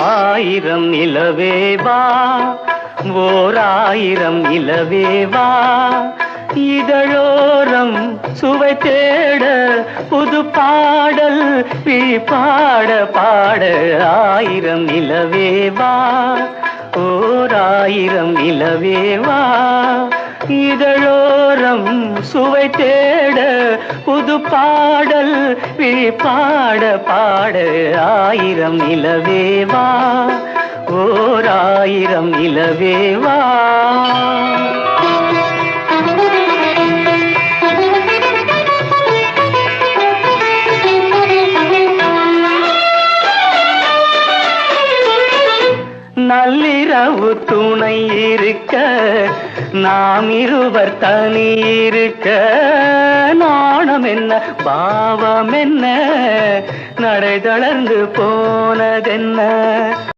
ஆயிரம் நிலவேவா, ஓர் ஆயிரம் நிலவேவா, இதழோரம் சுவை தேட புது பாடல் பாட பாட. ஆயிரம் நிலவேவா, ஓர் ஆயிரம் நிலவேவா, இதழோரம் சுவை தேட புது பாடல் பாட பாட. ஆயிரம் நிலவேவா, ஓர் ஆயிரம் நிலவேவா. நள்ளிரவு துணை இருக்க, நாம் இருவர் தனி இருக்க, நாணம் என்ன பாவம் என்ன, நடை தளர்ந்து போனதென்ன.